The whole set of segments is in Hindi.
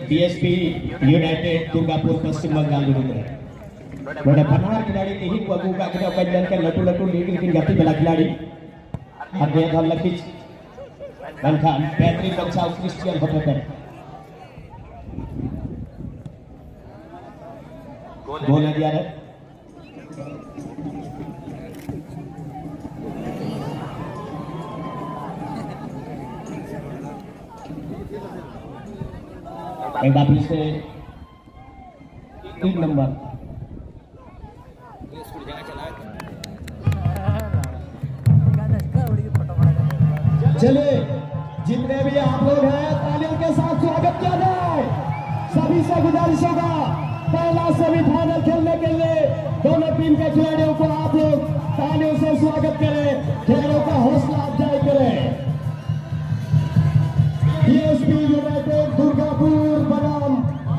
बीएसपी यूनाइटेड दुर्गापुर पश्चिम बंगाल विरुद्ध है। बड़े फनहार खिलाड़ी यही को अगू का के कल्याण के लटू लटू लेकिन गति वाला खिलाड़ी और बेहद लखीज बनखान बेहतरीन बच्चा क्रिश्चियन होते थे गोल दिया है। एक बार फिर से 3 नंबर चलिए जितने भी आप लोग हैं तालियों के साथ स्वागत किया जाए। सभी से गुजारिश होगा पहला सेमीफाइनल खेलने के लिए दोनों टीम के खिलाड़ियों को आप लोग तालियों से स्वागत करें, खिलाड़ियों का हौसला अफजाई करें। बीएसपी यूनाइटेड दुर्गापुर बनाम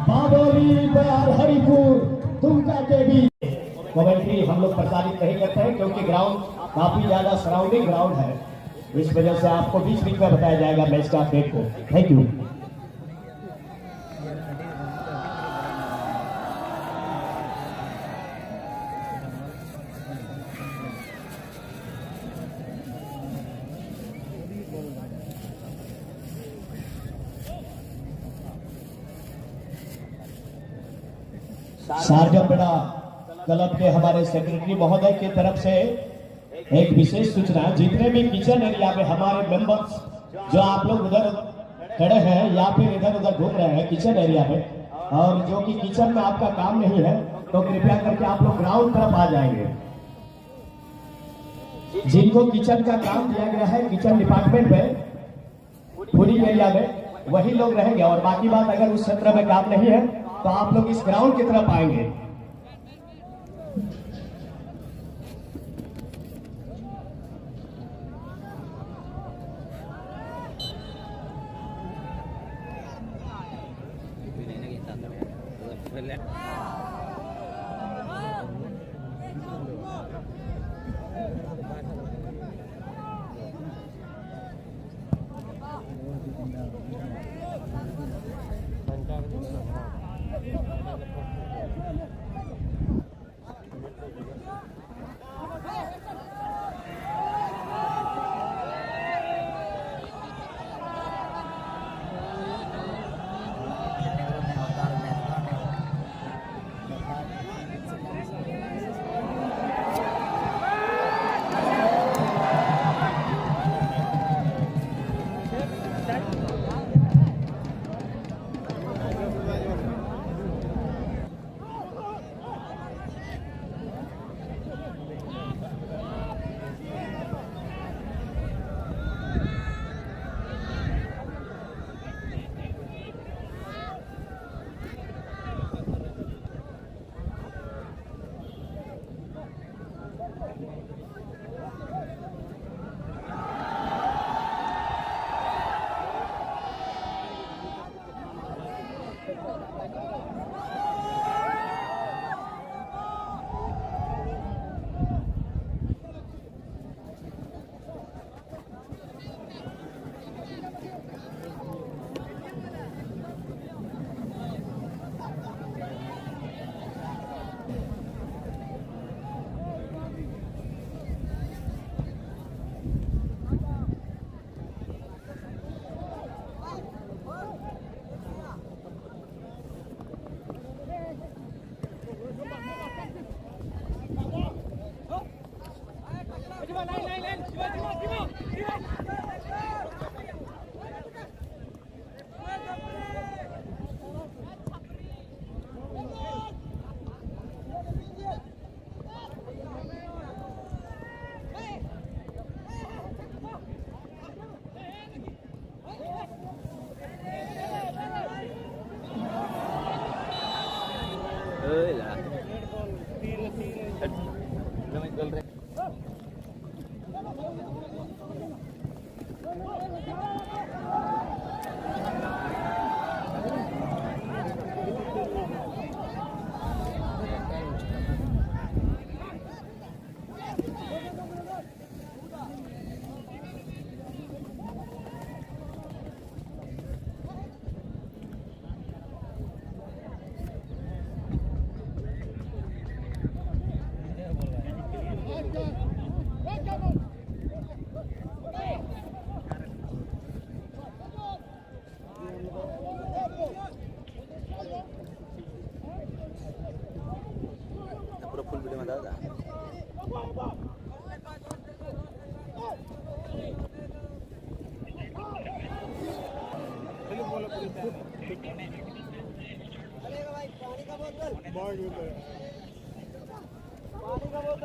बादोली बयार हरिपुर दुमका के बीच कमेंट्री हम लोग प्रसारित नहीं करते हैं क्योंकि ग्राउंड काफी ज्यादा सराउंडिंग ग्राउंड है, इस वजह से आपको बीच बीच में बताया जाएगा मैच का अपडेट को। Thank you. शारजापेड़ा क्लब के हमारे सेक्रेटरी महोदय की तरफ से एक विशेष सूचना, जितने भी किचन एरिया में हमारे मेंबर्स जो आप लोग उधर खड़े हैं या फिर इधर उधर घूम रहे हैं किचन एरिया में, और जो कि किचन में आपका काम नहीं है तो कृपया करके आप लोग ग्राउंड तरफ आ जाएंगे। जिनको किचन का काम दिया गया है किचन डिपार्टमेंट में पूरी एरिया में वही लोग रहेंगे, और बाकी बात अगर उस क्षेत्र में काम नहीं है तो आप लोग इस ग्राउंड की तरफ आएंगे।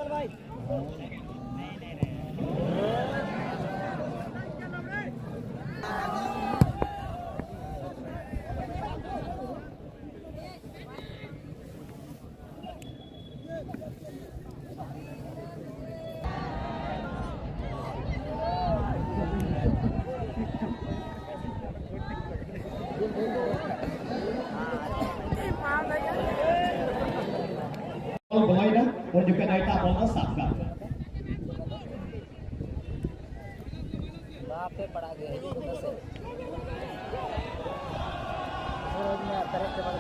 भाई Boleh dah, pun juga naik tak bola sabka. बाप पे पड़ा गया है से रोज में तरफ से बड़ा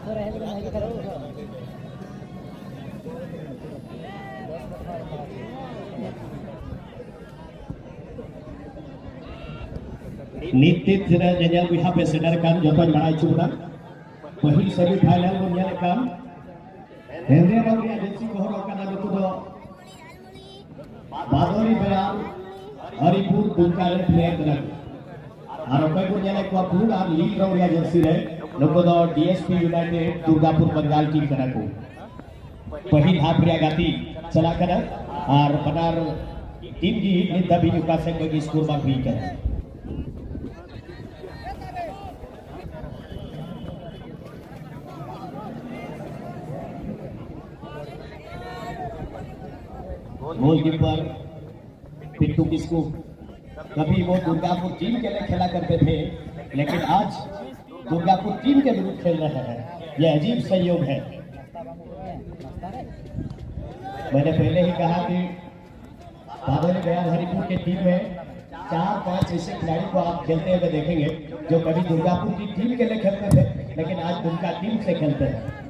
तो रहेगा तो नहीं करो Nitip sudah nyanyal pihak sedarkan jawaban marai cuma Pahil semi final menyalakan Henry Rawi agensi kohorokan ada kudo Badori Bayar Haripur Bungkaren player dengan Arokai pun nyalak kuapun dan League Rawi agensi re Nokodo DSP United Durgapur Bengal team kanaku Pahil hapria gati celakan Ar benar tim di Nita Binuka Seng bagi skor bangkikan goalkeeper Pittu Kisku कभी वो दुर्गापुर टीम के लिए खेला करते थे लेकिन आज दुर्गापुर टीम के विरुद्ध खेल रहे हैं यह अजीब संयोग है मैंने पहले ही कहा कि बादल गया हरिपुर के टीम में 4-5 ऐसे खिलाड़ी को आप खेलते हुए देखेंगे जो कभी दुर्गापुर की टीम के लिए खेलते थे लेकिन आज दुर्गा टीम से खेलते हैं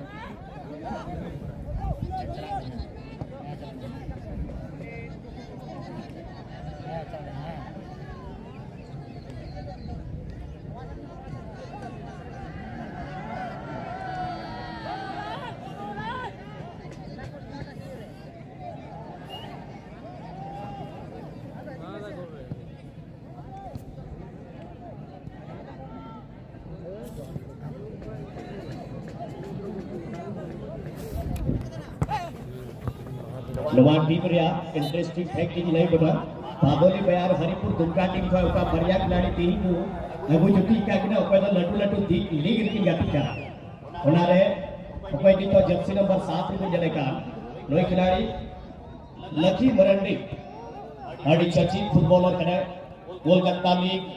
नवान टीम रिया इंटरेस्टिंग फैक्ट की नहीं बता बाबोली बयार हरिपुर दुर्गा टीम का उका बढ़िया खिलाड़ी टीम को एगो जुटी का कि ना ओपे तो लटू लटू लीग की गति का होनारे ओपे दी तो जर्सी नंबर 7 में जने का नोई खिलाड़ी लकी मरंडी अड़ी चची फुटबॉलर कने कोलकाता लीग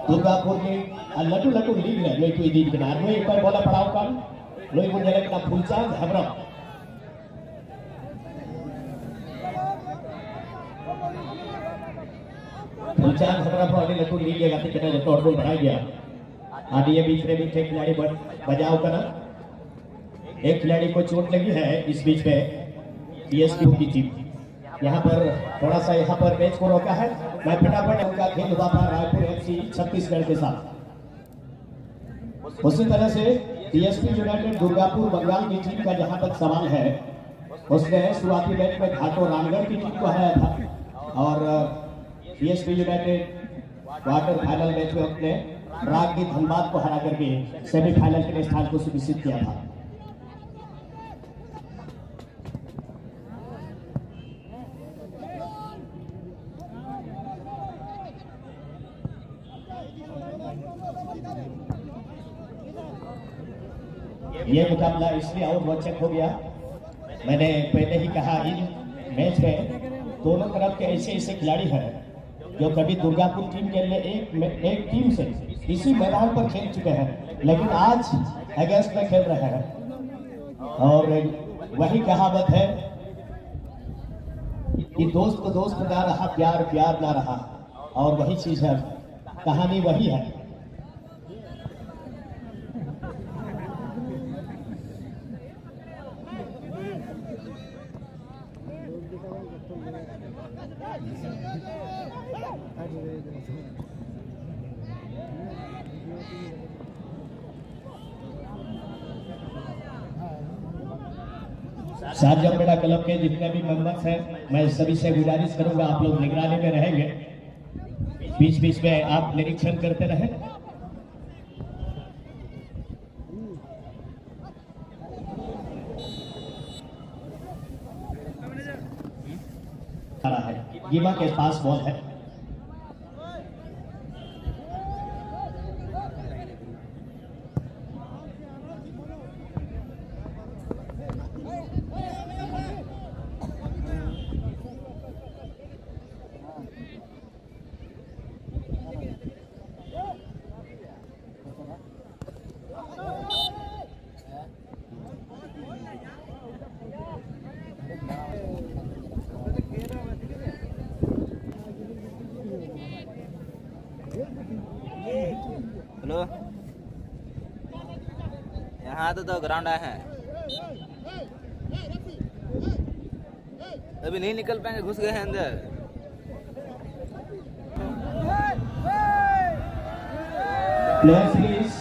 दुर्गापुर लीग और लटू लटू लीग रे नोई कोई लीग ना नोई ऊपर बोला पड़ाव का नोई को जने का फुलचांद हमरा फुलचांद हमरा पर अड़ी लटू लीग गति कने जो टोटल बढ़ा गया आदि ये बीच में भी एक खिलाड़ी बजाओ करा एक खिलाड़ी को चोट लगी है इस बीच में टीएसपी की टीम यहाँ पर थोड़ा सा यहाँ पर मैच को रोका है मैं फटाफट उनका खेल हुआ था रायपुर एफसी छत्तीसगढ़ के साथ उसी तरह से टीएसपी यूनाइटेड दुर्गापुर बंगाल की टीम का जहां तक सवाल है उसने शुरुआती मैच में घाटो रामगढ़ की टीम को हराया था और TSP United quarter final match में अपने रागी धनबाद को हरा करके सेमीफाइनल के स्थान को सुनिश्चित किया था ये मुकाबला इसलिए और रोचक हो गया मैंने पहले ही कहा इन मैच में दोनों तरफ के ऐसे ऐसे खिलाड़ी हैं जो कभी दुर्गापुर टीम के लिए एक टीम से इसी मैदान पर खेल चुके हैं लेकिन आज अगेंस्ट में खेल रहे हैं और वही कहावत है कि दोस्त दोस्त ना रहा प्यार प्यार ना रहा और वही चीज है कहानी वही है शाहजहांपेटा क्लब के जितने भी मेंबर्स हैं, मैं सभी से गुजारिश करूंगा आप लोग निगरानी में रहेंगे, बीच बीच में आप निरीक्षण करते रहें। गीमा के पास बॉल है, हेलो, यहाँ तो ग्राउंड आया है, अभी नहीं निकल पाएंगे, घुस गए हैं अंदर। प्लेयर्स प्लीज,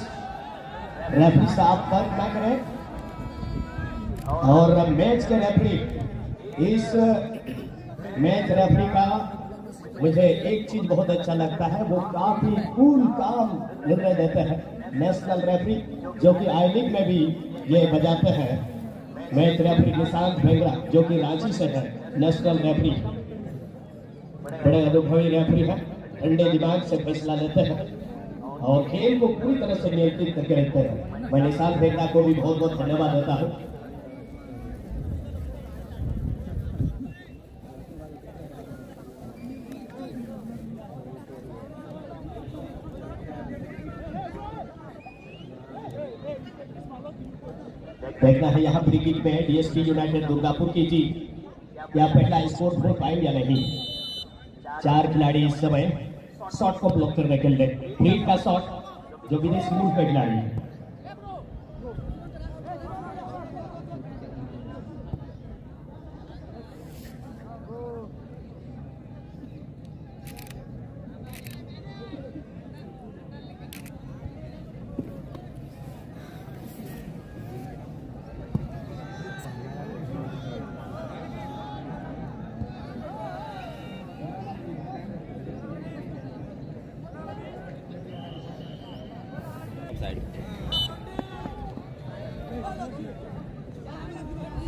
रेफरी साहब तर्क ना करें। और मैच के रेफरी, इस मैच रेफरी का मुझे एक चीज बहुत अच्छा लगता है, वो काफी कूल काम निर्णय देते हैं। नेशनल रेफरी जो कि आई लीग में भी ये बजाते हैं, मैच रेफरी निशांत भेंगरा जो कि रांची से है, नेशनल रेफरी, बड़े अनुभवी रेफरी हैं, ठंडे दिमाग से फैसला लेते हैं और खेल को पूरी तरह से नियंत्रित करके रखते हैं। मैं निशांत भेंगरा को भी बहुत बहुत धन्यवाद देता हूँ। देखना है यहाँ फ्री किक में डीएसपी यूनाइटेड दुर्गापुर की जीत, या पहला स्कोर हो पाए या नहीं। 4 खिलाड़ी इस समय शॉट को ब्लॉक करने के लिए, फ्री का शॉट जो विदेशी मूल का खिलाड़ी है।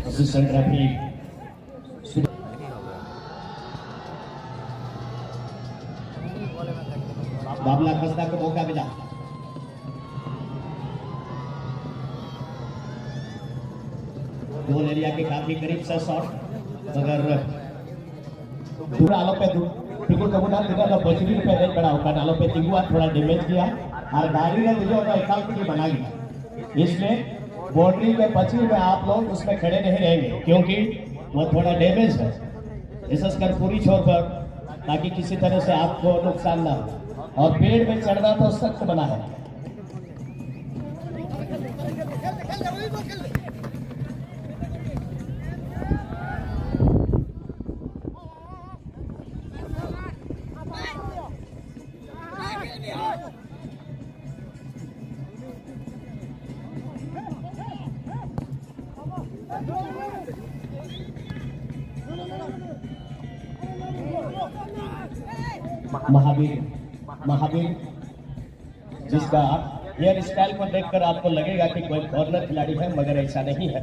असिस्टेंट रेफरी बाबला खस्ता को मौका मिला, गोल एरिया के काफी करीब से शॉट, मगर दूर आलो पे टिकट को ना दिखा बचरी पे नहीं पड़ा होगा, नालों पे तिगुआ थोड़ा डैमेज किया और गाड़ी ने तुझे होगा एकाउंट की बना गया। इसमें बाउंड्री के पछी में आप लोग उसमें खड़े नहीं रहेंगे क्योंकि वो थोड़ा डैमेज है, विशेषकर पूरी छोर पर, ताकि किसी तरह से आपको नुकसान ना हो। और पेड़ में चढ़ना तो सख्त बना है। महावीर जिसका हेयर स्टाइल को देखकर आपको लगेगा कि कोई कॉर्नर खिलाड़ी है, मगर ऐसा नहीं है।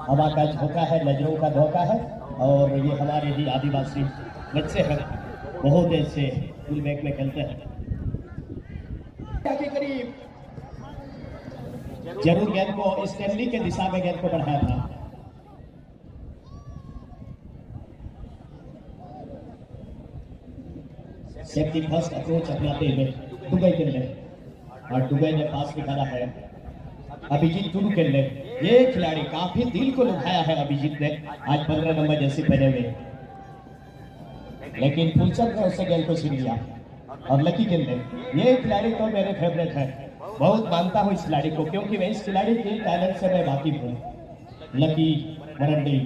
हवा का झोंका है, नजरों का धोखा है, और ये हमारे ही आदिवासी बच्चे हैं, बहुत ऐसे फुल बैक में खेलते हैं। करीब जरूर गेंद को स्टैनली के दिशा में गेंद को बढ़ाया था। सेफ्टी फर्स्ट अप्रोच अपनाते हुए दुबई के लिए, और दुबई ने पास निकाला है अभिजीत टुडू के लिए। ये खिलाड़ी काफी दिल को लुभाया है अभिजीत ने, आज 15 नंबर जैसे पहने हुए, लेकिन फुलचंद ने उससे गेंद को छीन लिया। और लकी के लिए, ये खिलाड़ी तो मेरे फेवरेट है, बहुत मानता हूँ इस खिलाड़ी को, क्योंकि मैं इस खिलाड़ी के टैलेंट से मैं वाकिफ हूँ। लकी मरंडी